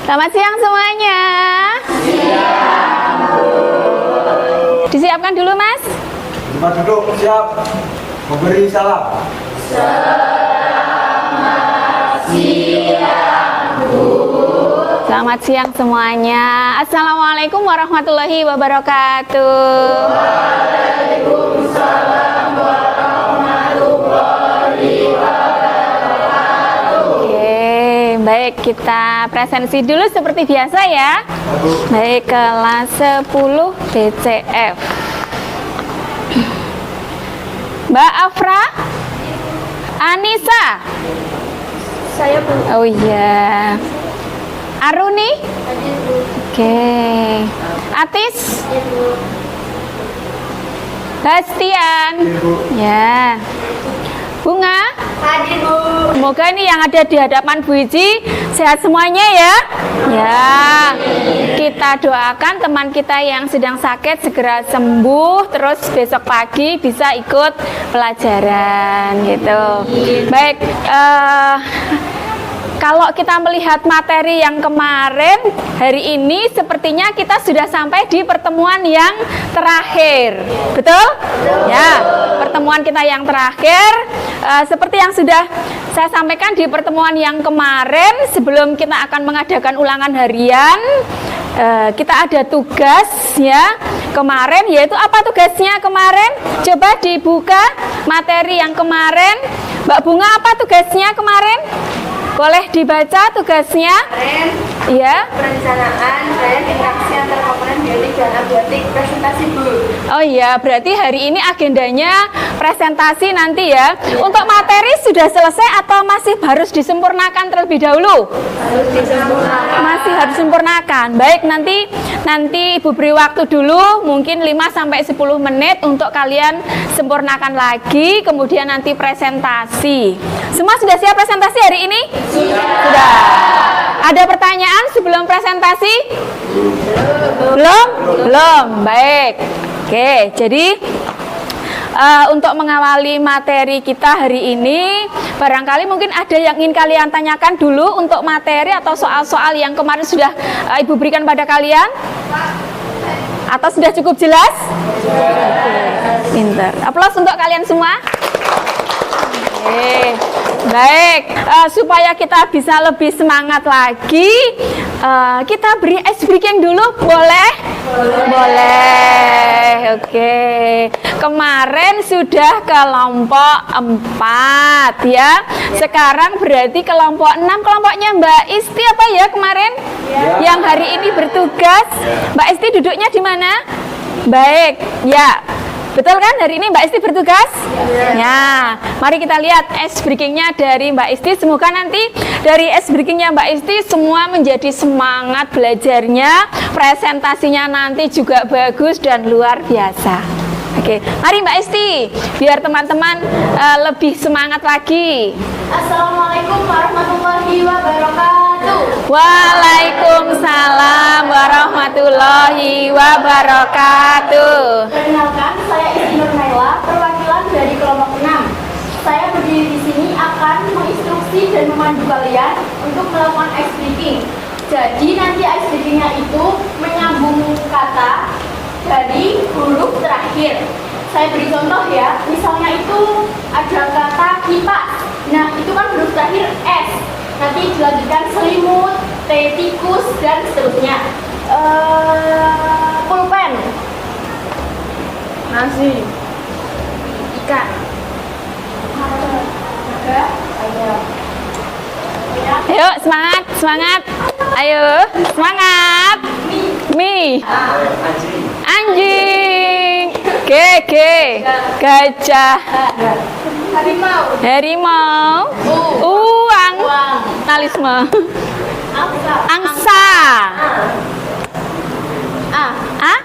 Selamat siang semuanya. Siang. Disiapkan dulu, Mas. Tempat duduk siap. Memberi salam. Selamat siang semuanya. Assalamualaikum warahmatullahi wabarakatuh. Waalaikumsalam warahmatullahi wabarakatuh. Oke, baik, kita presensi dulu seperti biasa ya. Baik, kelas 10 BCF. Mbak Afra, Anissa. Saya Bu. Oh iya. Aruni? Oke. Atis? Bastian? Ya. Bunga? Hadir Bu. Semoga ini yang ada di hadapan Bu Iji sehat semuanya ya. Ya. Kita doakan teman kita yang sedang sakit segera sembuh, terus besok pagi bisa ikut pelajaran gitu. Baik. Kalau kita melihat materi yang kemarin, hari ini sepertinya kita sudah sampai di pertemuan yang terakhir. Betul? Ya, pertemuan kita yang terakhir. Seperti yang sudah saya sampaikan di pertemuan yang kemarin, sebelum kita akan mengadakan ulangan harian, kita ada tugas ya kemarin, yaitu apa tugasnya kemarin? Coba dibuka materi yang kemarin. Mbak Bunga, apa tugasnya kemarin? Boleh dibaca tugasnya? Iya. Perencanaan dan interaksi antar komponen biotik dan abiotik, presentasi Bu. Oh iya, berarti hari ini agendanya presentasi nanti ya. Untuk materi sudah selesai atau masih harus disempurnakan terlebih dahulu? Harus disempurnakan. Masih harus disempurnakan. Baik, nanti Ibu beri waktu dulu mungkin 5-10 menit untuk kalian sempurnakan lagi, kemudian nanti presentasi. Semua sudah siap presentasi hari ini? Sudah. Ada pertanyaan sebelum presentasi? Belum? Belum. Baik. Oke, jadi untuk mengawali materi kita hari ini, barangkali mungkin ada yang ingin kalian tanyakan dulu untuk materi atau soal-soal yang kemarin sudah Ibu berikan pada kalian? Atau sudah cukup jelas? Oke, pinter. Aplaus untuk kalian semua. Oke, baik. Supaya kita bisa lebih semangat lagi, kita beri ice breaking dulu, boleh? Boleh. Oke. Kemarin sudah kelompok 4 ya. Sekarang berarti kelompok 6. Kelompoknya Mbak Isti apa ya kemarin? Yang hari ini bertugas. Mbak Isti duduknya di mana? Baik. Ya. Betul kan hari ini Mbak Isti bertugas? Ya, mari kita lihat ice breakingnya dari Mbak Isti. Semoga nanti dari ice breakingnya Mbak Isti semua menjadi semangat belajarnya, presentasinya nanti juga bagus dan luar biasa. Oke, mari Mbak Isti, biar teman-teman lebih semangat lagi. Assalamualaikum warahmatullahi wabarakatuh. Waalaikumsalam warahmatullahi wabarakatuh. Perkenalkan, saya Isti Nurmaila, perwakilan dari kelompok 6. Saya berdiri di sini akan menginstruksi dan memandu kalian untuk melakukan ice breaking. Jadi nanti ice breakingnya itu menyambung kata dari huruf terakhir. Saya beri contoh ya, misalnya itu ada kata kipas. Nah, itu kan huruf terakhir S. Nanti dilanjutkan selimut, tikus, dan seterusnya. Pulpen, nasi, ikan, Ayo semangat, semangat. Ayo semangat. Mi. Anjing. Gege. Gajah. Harimau. Uang. Talisme. Angsa. Ah?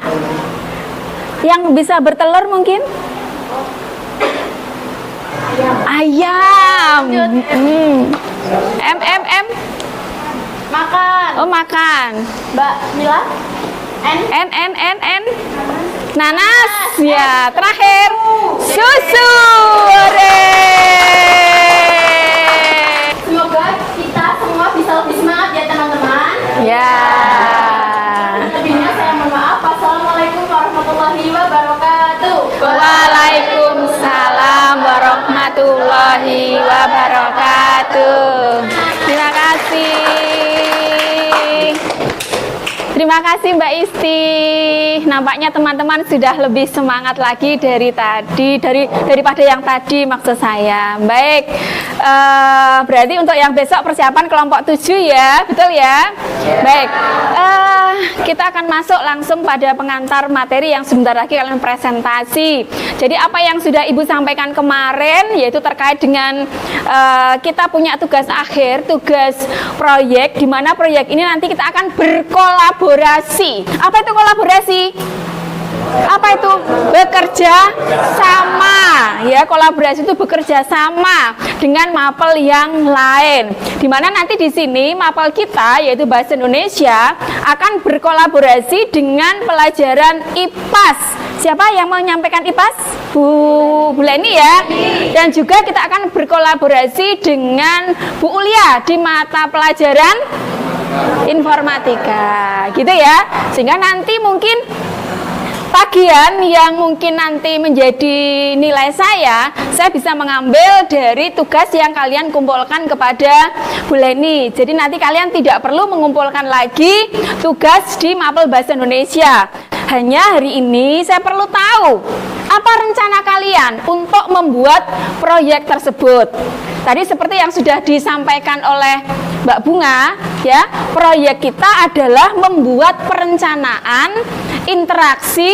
Yang bisa bertelur mungkin? Ayam. M. makan. Oh, makan. Mbak Mila, N. Nanas. Ya, terakhir. Susu. Ore. semoga kita semua bisa lebih semangat ya teman-teman. Ya. warahmatullahi wabarakatuh. Terima kasih. Terima kasih Mbak Isti. Nampaknya teman-teman sudah lebih semangat lagi dari tadi, daripada yang tadi maksud saya. Baik, berarti untuk yang besok persiapan kelompok 7 ya, betul ya? Baik, kita akan masuk langsung pada pengantar materi yang sebentar lagi kalian presentasi. Jadi apa yang sudah Ibu sampaikan kemarin, yaitu terkait dengan kita punya tugas akhir, tugas proyek, di mana proyek ini nanti kita akan berkolaborasi. Apa itu kolaborasi? Apa itu? Bekerja sama, ya. Kolaborasi itu bekerja sama dengan mapel yang lain. Dimana nanti di sini mapel kita, yaitu Bahasa Indonesia, akan berkolaborasi dengan pelajaran IPAS. Siapa yang mau menyampaikan IPAS? Bu Leni ya. Dan juga kita akan berkolaborasi dengan Bu Ulia di mata pelajaran informatika, gitu ya. Sehingga nanti mungkin bagian yang mungkin nanti menjadi nilai saya bisa mengambil dari tugas yang kalian kumpulkan kepada Bu Leni. Jadi nanti kalian tidak perlu mengumpulkan lagi tugas di mapel Bahasa Indonesia. Hanya hari ini saya perlu tahu apa rencana kalian untuk membuat proyek tersebut. Tadi seperti yang sudah disampaikan oleh Mbak Bunga, ya, proyek kita adalah membuat perencanaan interaksi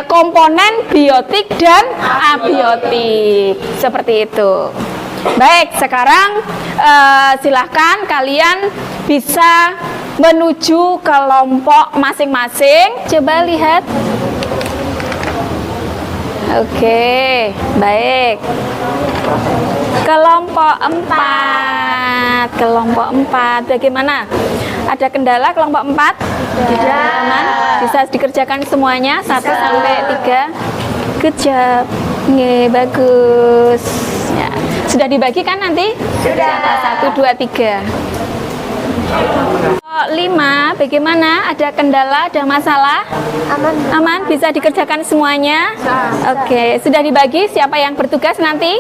komponen biotik dan abiotik, seperti itu. Baik, sekarang silahkan kalian bisa menuju kelompok masing-masing. Coba lihat. Oke, baik. Kelompok 4. Kelompok 4 bagaimana? Ada kendala kelompok 4? Tidak. Aman? Bisa dikerjakan semuanya 1 sampai 3. Good job. Nge, bagus. Ya. Sudah dibagikan nanti? Sudah. 1 2 3. 5, bagaimana? Ada kendala, ada masalah? Aman, bisa dikerjakan semuanya? Oke, sudah dibagi siapa yang bertugas nanti?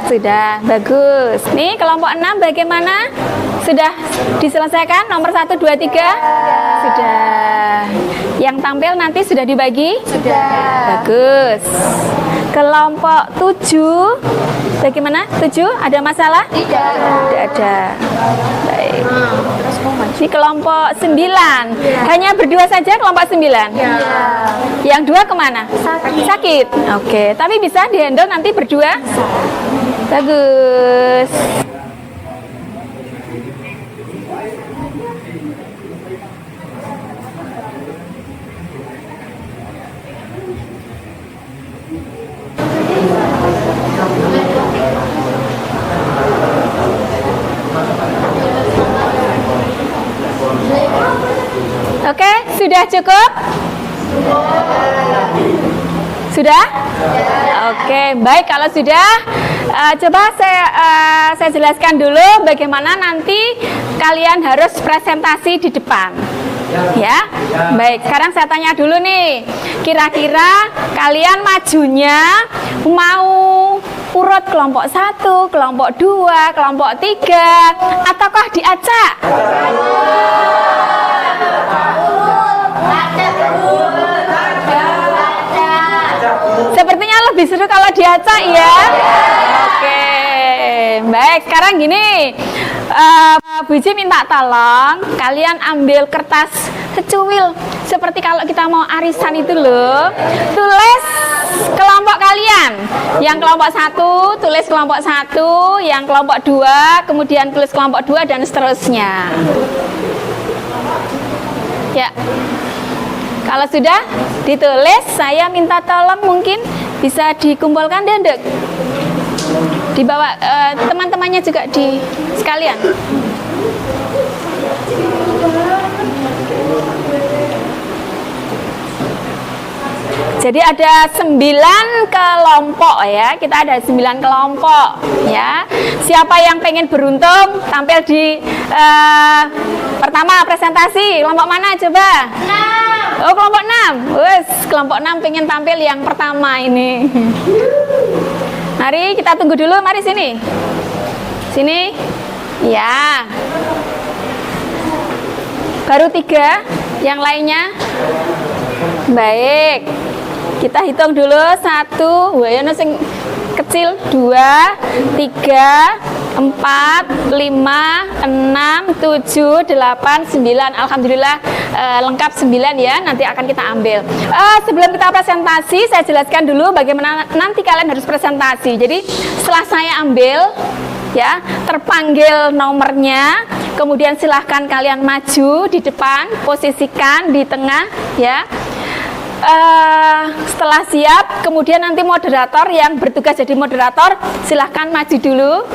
Sudah, bagus. Nih, kelompok 6 bagaimana? Sudah diselesaikan nomor 1, 2, 3? Sudah. Yang tampil nanti sudah dibagi? Sudah. Bagus. Kelompok 7 bagaimana? 7 ada masalah? Tidak ada. Baik. Di kelompok 9 hanya berdua saja kelompok 9? Yang 2 kemana? Sakit. Oke, tapi bisa dihandle nanti berdua? Bagus. Oke, sudah cukup? Sudah? Oke, baik, kalau sudah coba saya jelaskan dulu bagaimana nanti kalian harus presentasi di depan. Ya, baik, sekarang saya tanya dulu nih, kira-kira kalian majunya mau urut kelompok 1, kelompok 2, kelompok 3, ataukah diacak? Sepertinya lebih seru kalau diacak ya. Oke, baik, sekarang gini, Bu Ji minta tolong kalian ambil kertas secuil seperti kalau kita mau arisan itu loh. Tulis kelompok kalian. Yang kelompok 1 tulis kelompok 1, yang kelompok 2 kemudian tulis kelompok 2 dan seterusnya. Ya. Kalau sudah ditulis, saya minta tolong mungkin bisa dikumpulkan dan dibawa teman-temannya juga di sekalian. Jadi ada 9 kelompok ya, kita ada 9 kelompok ya. Siapa yang pengen beruntung tampil di pertama presentasi, kelompok mana coba? 6. Oh, kelompok 6. Wes, kelompok 6 pengen tampil yang pertama ini. Mari kita tunggu dulu, mari sini. Sini. Ya. Baru 3, yang lainnya. Baik. Kita hitung dulu 1, wah sing kecil 2, 3, 4, 5, 6, 7, 8, 9. Alhamdulillah lengkap 9 ya. Nanti akan kita ambil. Sebelum kita presentasi, saya jelaskan dulu bagaimana nanti kalian harus presentasi. Jadi setelah saya ambil ya, terpanggil nomornya, kemudian silahkan kalian maju di depan, posisikan di tengah ya. Setelah siap, kemudian nanti moderator yang bertugas jadi moderator silahkan maju dulu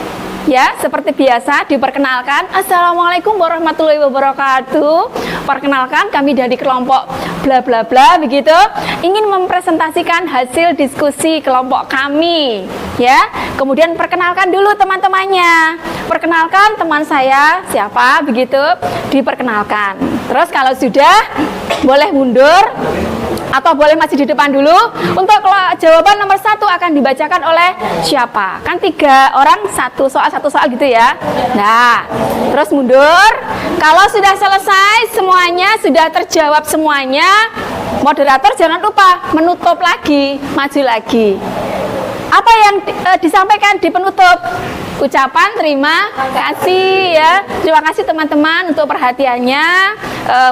ya, seperti biasa diperkenalkan. Assalamualaikum warahmatullahi wabarakatuh. Perkenalkan, kami dari kelompok bla bla bla begitu, ingin mempresentasikan hasil diskusi kelompok kami ya. Kemudian perkenalkan dulu teman-temannya, perkenalkan teman saya siapa begitu, diperkenalkan. Terus kalau sudah boleh mundur atau boleh masih di depan dulu. Untuk jawaban nomor 1 akan dibacakan oleh siapa? Kan 3 orang satu soal gitu ya. Nah, terus mundur. Kalau sudah selesai semuanya, sudah terjawab semuanya, moderator jangan lupa menutup lagi, maju lagi. Apa yang disampaikan di penutup? Ucapan terima kasih ya. Terima kasih teman-teman untuk perhatiannya.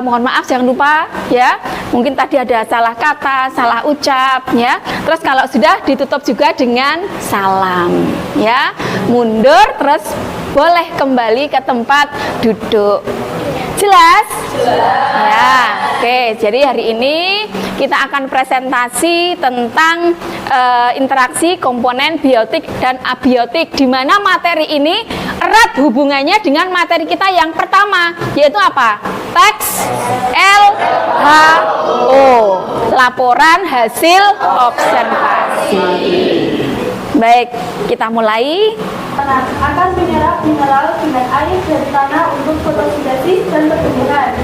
Mohon maaf jangan lupa ya. Mungkin tadi ada salah kata, salah ucap ya. Terus kalau sudah ditutup juga dengan salam ya. Mundur terus boleh kembali ke tempat duduk. Jelas? Ya, oke. Jadi hari ini kita akan presentasi tentang interaksi komponen biotik dan abiotik, di mana materi ini erat hubungannya dengan materi kita yang pertama, yaitu apa? Teks LHO, laporan hasil observasi. Baik, kita mulai. Tanah akan menyerap mineral dengan air dari tanah untuk fotosintesis dan pertumbuhan.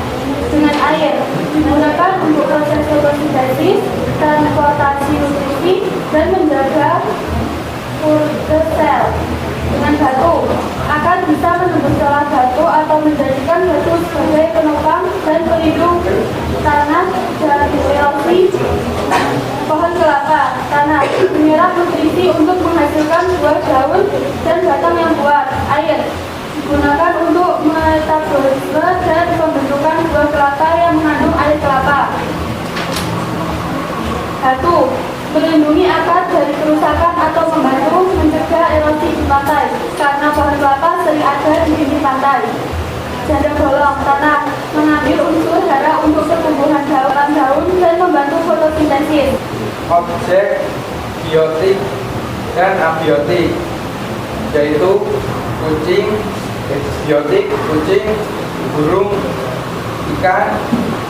Dengan air digunakan untuk proses fotosintesis, transportasi nutrisi, dan menjaga kultur sel. Dengan batu akan bisa menembus celah batu atau menjadikan batu sebagai penopang dan pelindung tanah dari erosi. Pohon kelapa, tanah menyerap nutrisi untuk menghasilkan buah daun dan batang yang kuat. Air digunakan untuk metabolisme dan pembentukan buah kelapa yang mengandung air kelapa. Batu melindungi akar dari kerusakan atau membantu mencegah erosi di pantai, karena pohon kelapa sering ada di pinggir pantai. Janda bolong, tanah mengambil unsur hara untuk pertumbuhan daun dan membantu fotosintesis. Objek biotik dan abiotik, yaitu kucing, biotik, kucing, burung, ikan.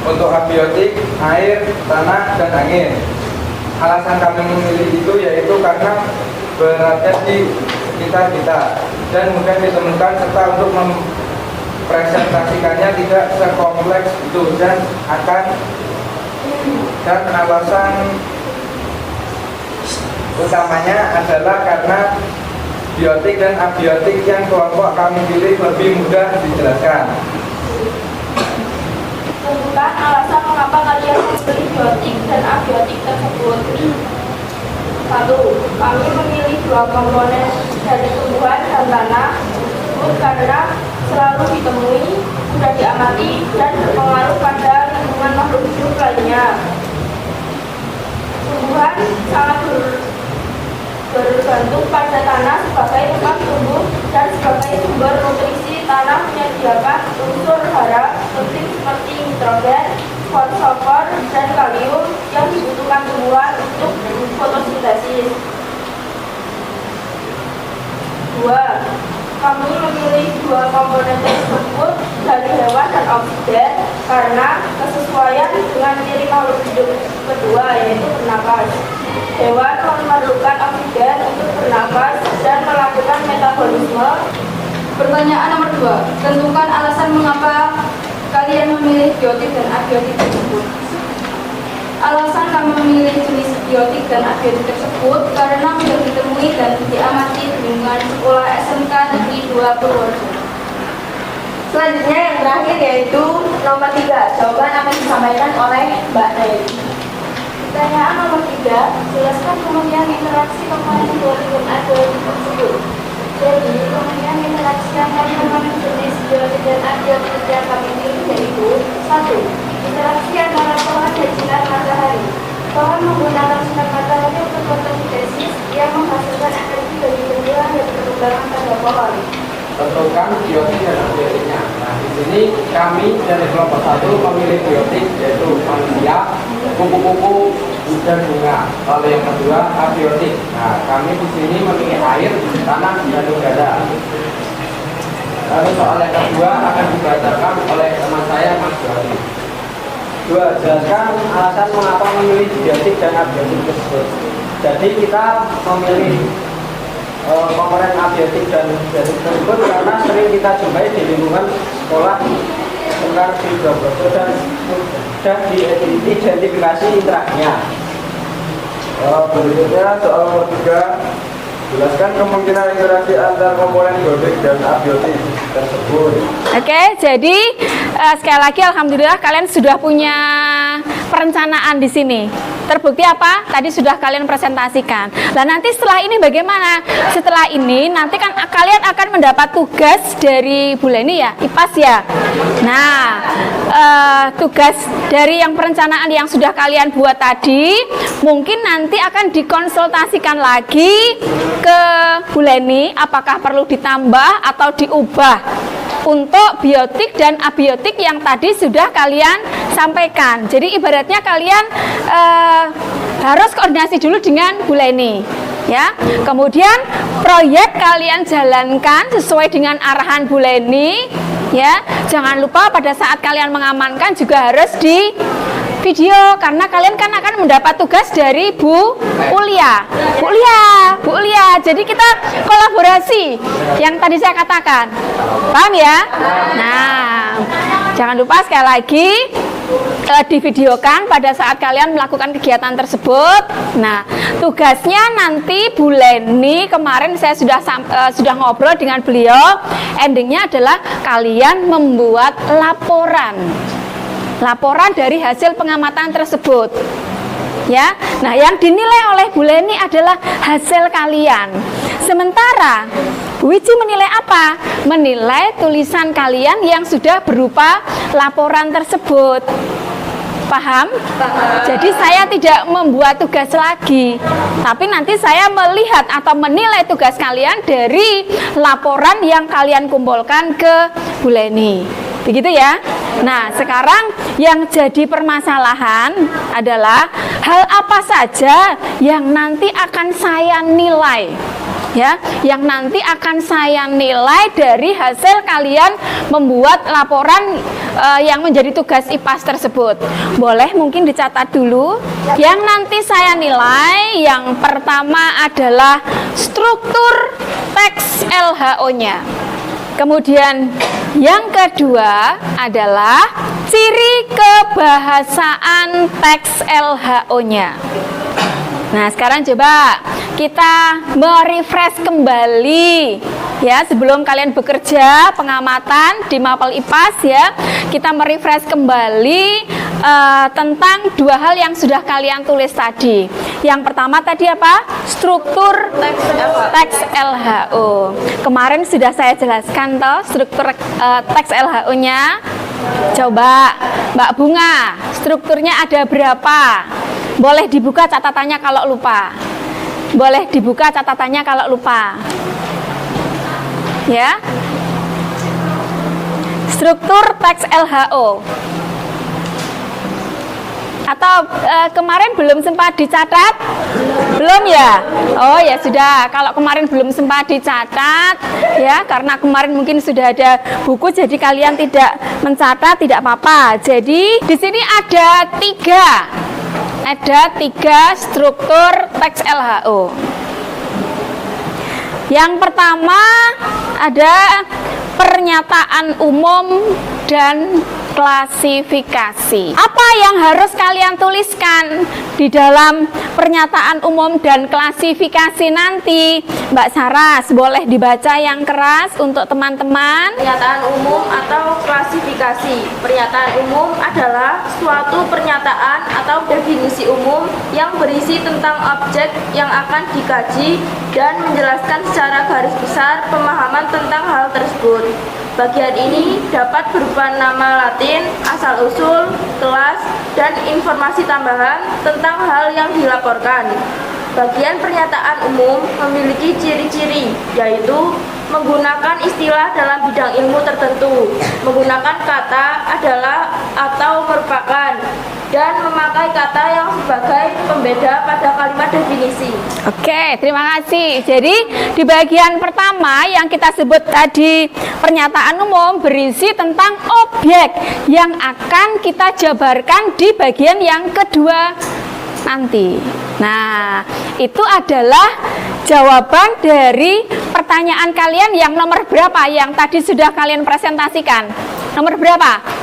Untuk abiotik, air, tanah, dan angin. Alasan kami memilih itu yaitu karena berada di sekitar kita dan mudah ditemukan, serta untuk mempresentasikannya tidak sekompleks itu, dan alasan utamanya adalah karena biotik dan abiotik yang kelompok kami pilih lebih mudah dijelaskan. Tentukan alasan mengapa kalian memilih biotik dan abiotik tersebut. 1. Kami memilih 2 komponen dari tumbuhan dan tanah karena selalu ditemui, mudah diamati, dan berpengaruh pada lingkungan makhluk hidup lainnya. Tumbuhan sangat bergantung pada tanah sebagai tempat tumbuh dan sebagai sumber nutrisi. Tanah menyediakan unsur hara penting seperti nitrogen, fosfor, dan kalium yang dibutuhkan tumbuhan untuk fotosintesis. 2. Kami memilih 2 komponen tersebut dari hewan dan oksigen karena kesesuaian dengan ciri makhluk hidup kedua, yaitu bernapas. Hewan memerlukan oksigen untuk bernapas dan melakukan metabolisme. Pertanyaan nomor 2. Tentukan alasan mengapa kalian memilih biotik dan abiotik tersebut. Alasan kami memilih jenis biotik dan abiotik tersebut karena mudah ditemui dan diamati di lingkungan sekolah SMK Negeri 2 Purworejo. Selanjutnya yang terakhir yaitu nomor 3. Jawaban akan disampaikan oleh Mbak Neri. Pertanyaan nomor 3, jelaskan kemudian interaksi komponen biotik dan abiotik tersebut. Jadi, kemudian interaksi antara komponen jenis biotik dan abiotik yang kami pilih yaitu 1. Interaksi antara pohon dan sinar matahari. Pohon menggunakan sinar matahari untuk fotosintesis yang menghasilkan energi bagi tumbuhan dan perkembangan pada pohon. Tentukan biotik dan abiotiknya. Nah, di sini kami dari kelompok 1 memilih biotik yaitu manusia, kupu-kupu, dan bunga. Lalu yang kedua abiotik. Nah, kami di sini memilih air, tanah, dan udara. Lalu soal yang kedua akan dibacakan oleh teman saya, Mas Jody. 2. Jelaskan alasan mengapa memilih biotik dan abiotik tersebut. Jadi kita memilih komponen abiotik dan biotik tersebut karena sering kita jumpai di lingkungan sekolah sekitar di Purworejo dan sudah diidentifikasi interaksinya. Berikutnya soal nomor 3, jelaskan kemungkinan interaksi antar komponen biotik dan abiotik tersebut. Oke, jadi sekali lagi alhamdulillah kalian sudah punya perencanaan di sini. Terbukti apa? Tadi sudah kalian presentasikan. Nah, nanti setelah ini bagaimana? Setelah ini nanti kan kalian akan mendapat tugas dari Bu Leni ya, IPAS ya. Nah, tugas dari yang perencanaan yang sudah kalian buat tadi mungkin nanti akan dikonsultasikan lagi ke Bu Leni apakah perlu ditambah atau diubah untuk biotik dan abiotik yang tadi sudah kalian sampaikan. Jadi ibaratnya kalian harus koordinasi dulu dengan Bu Leni ya. Kemudian proyek kalian jalankan sesuai dengan arahan Bu Leni ya. Jangan lupa pada saat kalian mengamankan juga harus di video karena kalian kan akan mendapat tugas dari Bu Ulia. Bu Ulia. Jadi kita kolaborasi yang tadi saya katakan. Paham ya? Nah, jangan lupa sekali lagi divideokan pada saat kalian melakukan kegiatan tersebut. Nah, tugasnya nanti Bu Leni kemarin saya sudah ngobrol dengan beliau. Endingnya adalah kalian membuat laporan dari hasil pengamatan tersebut. Ya, nah yang dinilai oleh Bu Leni adalah hasil kalian. Sementara Bu Wiji menilai apa? Menilai tulisan kalian yang sudah berupa laporan tersebut. Paham? Jadi saya tidak membuat tugas lagi, tapi nanti saya melihat atau menilai tugas kalian dari laporan yang kalian kumpulkan ke Bu Leni. Begitu ya. Nah, sekarang yang jadi permasalahan adalah hal apa saja yang nanti akan saya nilai. Ya, yang nanti akan saya nilai dari hasil kalian membuat laporan yang menjadi tugas IPAS tersebut. Boleh mungkin dicatat dulu. Yang nanti saya nilai yang pertama adalah struktur teks LHO-nya. Kemudian yang kedua adalah ciri kebahasaan teks LHO-nya. Nah, sekarang coba kita merefresh kembali ya, sebelum kalian bekerja pengamatan di Mapel IPAS ya, kita merefresh kembali tentang dua hal yang sudah kalian tulis tadi. Yang pertama tadi apa? Struktur teks LHO. Kemarin sudah saya jelaskan toh struktur teks LHO-nya. Coba Mbak Bunga, strukturnya ada berapa? Boleh dibuka catatannya kalau lupa. Boleh dibuka catatannya kalau lupa. Ya. Struktur teks LHO. Atau kemarin belum sempat dicatat? Belum ya? Oh ya sudah, kalau kemarin belum sempat dicatat ya, karena kemarin mungkin sudah ada buku jadi kalian tidak mencatat, tidak apa-apa. Jadi di sini ada tiga struktur teks LHO. Yang pertama ada pernyataan umum dan klasifikasi. Apa yang harus kalian tuliskan di dalam pernyataan umum dan klasifikasi nanti? Mbak Saras, boleh dibaca yang keras untuk teman-teman. Pernyataan umum atau klasifikasi. Pernyataan umum adalah suatu pernyataan atau definisi umum yang berisi tentang objek yang akan dikaji dan menjelaskan secara garis besar pemahaman tentang hal tersebut. Bagian ini dapat berupa nama Latin, asal-usul, kelas, dan informasi tambahan tentang hal yang dilaporkan. Bagian pernyataan umum memiliki ciri-ciri, yaitu menggunakan istilah dalam bidang ilmu tertentu, menggunakan kata adalah atau merupakan, dan memakai kata yang sebagai pembeda pada kalimat definisi. Oke, terima kasih. Jadi di bagian pertama yang kita sebut tadi pernyataan umum berisi tentang objek yang akan kita jabarkan di bagian yang kedua nanti. Nah, itu adalah jawaban dari pertanyaan kalian yang nomor berapa yang tadi sudah kalian presentasikan. Nomor berapa?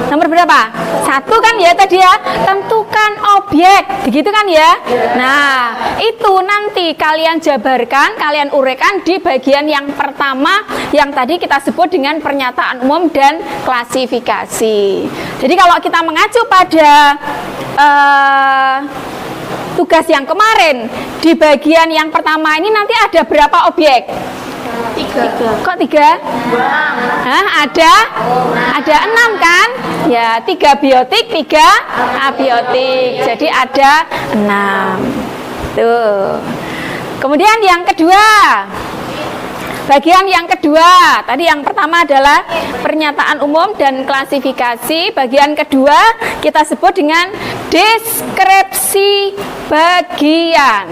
Nomor berapa? 1 kan ya tadi ya. Tentukan objek, begitu kan ya. Nah, itu nanti kalian jabarkan, kalian uraikan di bagian yang pertama yang tadi kita sebut dengan pernyataan umum dan klasifikasi. Jadi kalau kita mengacu pada tugas yang kemarin, di bagian yang pertama ini nanti ada berapa objek? 3. Kok 3? Hah, ada 6 kan? Ya, 3 biotik, 3 abiotik. Jadi ada 6. Tuh. Kemudian yang kedua. Bagian yang kedua, tadi yang pertama adalah pernyataan umum dan klasifikasi. Bagian kedua kita sebut dengan deskripsi bagian.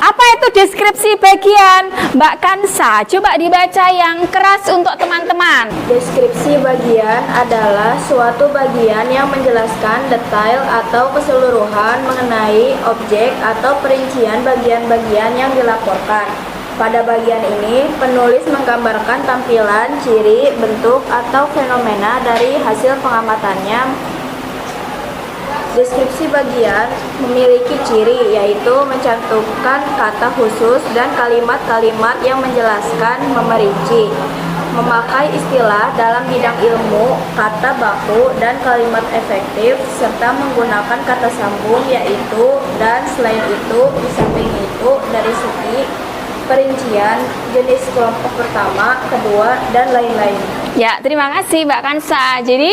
Apa itu deskripsi bagian? Mbak Kansa, coba dibaca yang keras untuk teman-teman. Deskripsi bagian adalah suatu bagian yang menjelaskan detail atau keseluruhan mengenai objek atau perincian bagian-bagian yang dilaporkan. Pada bagian ini, penulis menggambarkan tampilan, ciri, bentuk, atau fenomena dari hasil pengamatannya. Deskripsi bagian memiliki ciri, yaitu mencantumkan kata khusus dan kalimat-kalimat yang menjelaskan, memerinci, memakai istilah dalam bidang ilmu, kata baku, dan kalimat efektif, serta menggunakan kata sambung, yaitu, dan selain itu, di samping itu, dari segi perincian, jenis kelompok pertama, kedua, dan lain-lain. Ya, terima kasih Mbak Kansa. Jadi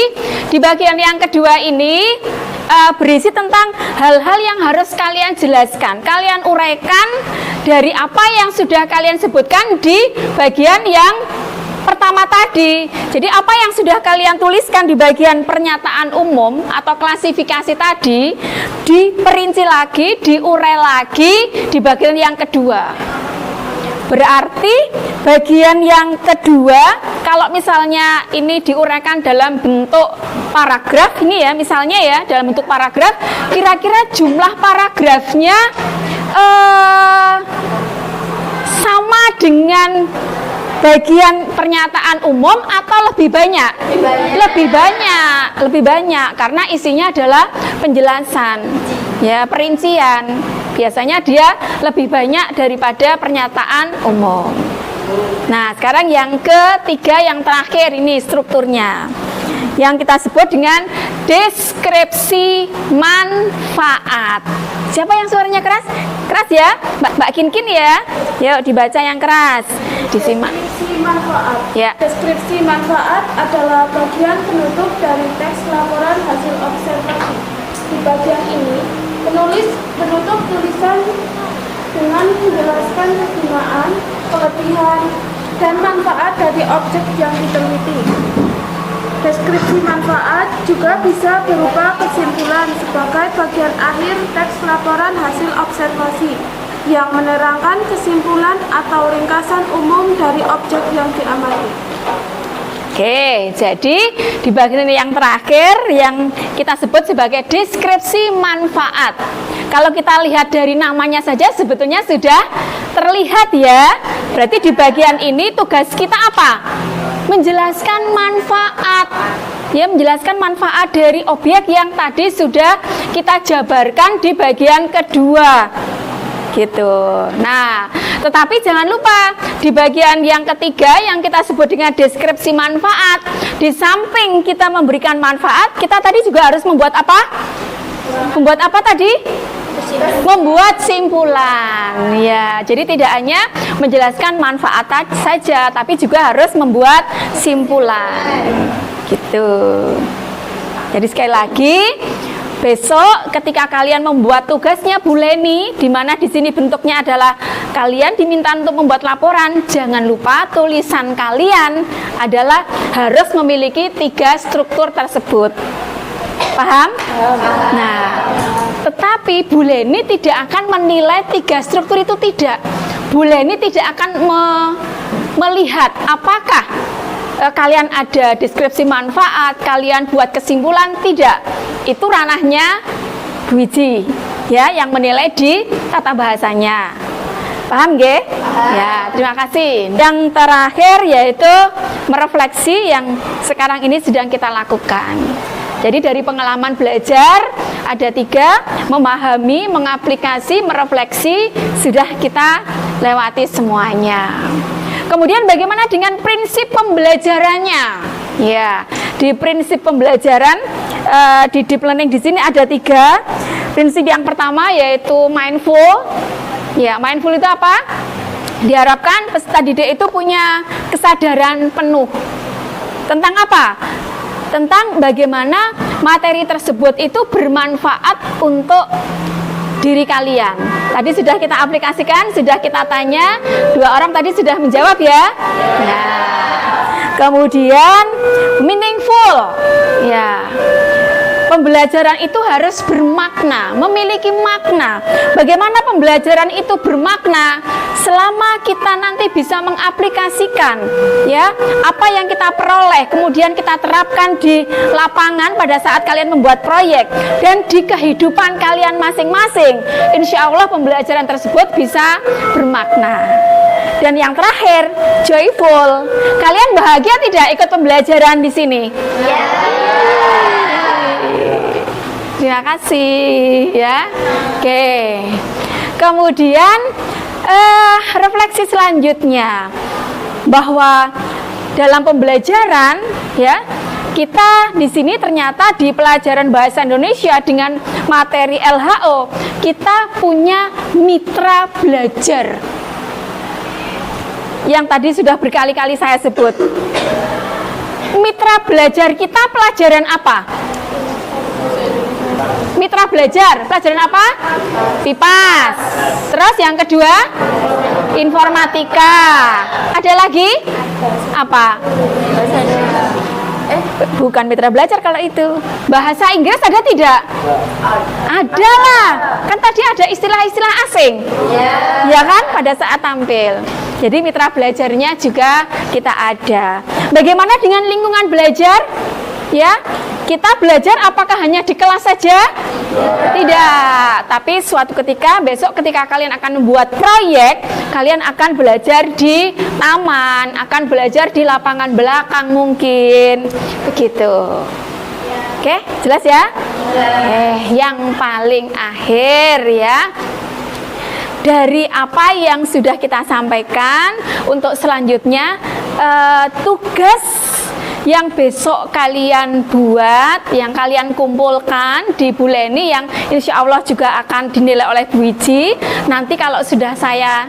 di bagian yang kedua ini berisi tentang hal-hal yang harus kalian jelaskan, kalian uraikan dari apa yang sudah kalian sebutkan di bagian yang pertama tadi. Jadi apa yang sudah kalian tuliskan di bagian pernyataan umum atau klasifikasi tadi diperinci lagi, diurai lagi di bagian yang kedua. Berarti bagian yang kedua, kalau misalnya ini diuraikan dalam bentuk paragraf ini ya, misalnya ya dalam bentuk paragraf, kira-kira jumlah paragrafnya sama dengan bagian pernyataan umum atau lebih banyak? Lebih banyak karena isinya adalah penjelasan, ya, perincian. Biasanya dia lebih banyak daripada pernyataan umum. Nah, sekarang yang ketiga, yang terakhir ini strukturnya, yang kita sebut dengan deskripsi manfaat. Siapa yang suaranya keras? Keras ya, Mbak Kinkin ya. Yuk dibaca yang keras. Disimak. Deskripsi manfaat. Ya. Deskripsi manfaat adalah bagian penutup dari teks laporan hasil observasi. Di bagian ini, penulis menutup tulisan dengan menjelaskan kegunaan, kelebihan, dan manfaat dari objek yang diteliti. Deskripsi manfaat juga bisa berupa kesimpulan sebagai bagian akhir teks laporan hasil observasi yang menerangkan kesimpulan atau ringkasan umum dari objek yang diamati. Oke, jadi di bagian ini yang terakhir yang kita sebut sebagai deskripsi manfaat. Kalau kita lihat dari namanya saja sebetulnya sudah terlihat ya. Berarti di bagian ini tugas kita apa? Menjelaskan manfaat. ya, menjelaskan manfaat dari objek yang tadi sudah kita jabarkan di bagian kedua gitu. Nah, tetapi jangan lupa di bagian yang ketiga yang kita sebut dengan deskripsi manfaat, di samping kita memberikan manfaat, kita tadi juga harus membuat apa? Membuat apa tadi? Membuat simpulan. Ya, jadi tidak hanya menjelaskan manfaat saja, tapi juga harus membuat simpulan. Gitu. Jadi sekali lagi, besok ketika kalian membuat tugasnya Bu Leni, di mana di sini bentuknya adalah kalian diminta untuk membuat laporan, jangan lupa tulisan kalian adalah harus memiliki 3 struktur tersebut. Paham? Nah, tetapi Bu Leni tidak akan menilai 3 struktur itu, tidak. Bu Leni tidak akan melihat apakah kalian ada deskripsi manfaat, kalian buat kesimpulan, tidak. Itu ranahnya Bu Wiji, ya, yang menilai di tata bahasanya. Paham nggih? Ya, terima kasih. Yang terakhir yaitu merefleksi yang sekarang ini sedang kita lakukan. Jadi dari pengalaman belajar ada 3, memahami, mengaplikasi, merefleksi, sudah kita lewati semuanya. Kemudian bagaimana dengan prinsip pembelajarannya? Ya, di prinsip pembelajaran di deep learning di sini ada 3. Prinsip yang pertama yaitu mindful. Ya, mindful itu apa? Diharapkan peserta didik itu punya kesadaran penuh. Tentang apa? Tentang bagaimana materi tersebut itu bermanfaat untuk diri kalian. Tadi sudah kita aplikasikan, sudah kita tanya, 2 orang tadi sudah menjawab ya. Nah, kemudian meaningful, ya. Pembelajaran itu harus bermakna, memiliki makna. Bagaimana pembelajaran itu bermakna? Selama kita nanti bisa mengaplikasikan, ya, apa yang kita peroleh, kemudian kita terapkan di lapangan pada saat kalian membuat proyek dan di kehidupan kalian masing-masing, insya Allah pembelajaran tersebut bisa bermakna. Dan yang terakhir, joyful. Kalian bahagia tidak ikut pembelajaran di sini? Ya. Terima kasih ya. Oke. Kemudian refleksi selanjutnya bahwa dalam pembelajaran ya, kita di sini ternyata di pelajaran bahasa Indonesia dengan materi LHO kita punya mitra belajar yang tadi sudah berkali-kali saya sebut. Mitra belajar kita pelajaran apa? Mitra belajar, pelajaran apa? PIPAS. Terus yang kedua, informatika. Ada lagi? Apa? Bukan mitra belajar kalau itu. Bahasa Inggris ada tidak? Ada lah. Kan tadi ada istilah-istilah asing. Ya kan pada saat tampil. Jadi mitra belajarnya juga kita ada. Bagaimana dengan lingkungan belajar? Ya, kita belajar apakah hanya di kelas saja? Tidak, tapi suatu ketika, besok ketika kalian akan membuat proyek, kalian akan belajar di taman, akan belajar di lapangan belakang mungkin, begitu. Oke, jelas ya? Yang paling akhir ya, dari apa yang sudah kita sampaikan, untuk selanjutnya tugas yang besok kalian buat, yang kalian kumpulkan di Bu Leni, yang insya Allah juga akan dinilai oleh Bu Wiji. Nanti kalau sudah saya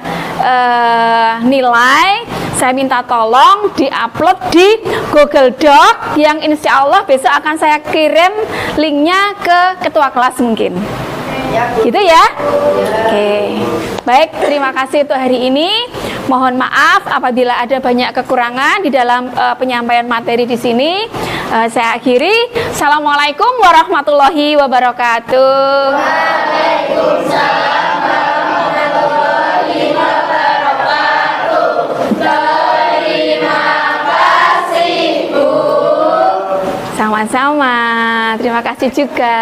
nilai, saya minta tolong diupload di Google Doc, yang insya Allah besok akan saya kirim linknya ke ketua kelas mungkin. Gitu ya? Oke. Baik, terima kasih untuk hari ini. Mohon maaf apabila ada banyak kekurangan di dalam penyampaian materi di sini. Saya akhiri. Assalamualaikum warahmatullahi wabarakatuh. Waalaikumsalam warahmatullahi wabarakatuh. Terima kasih, Bu. Sama-sama. Terima kasih juga.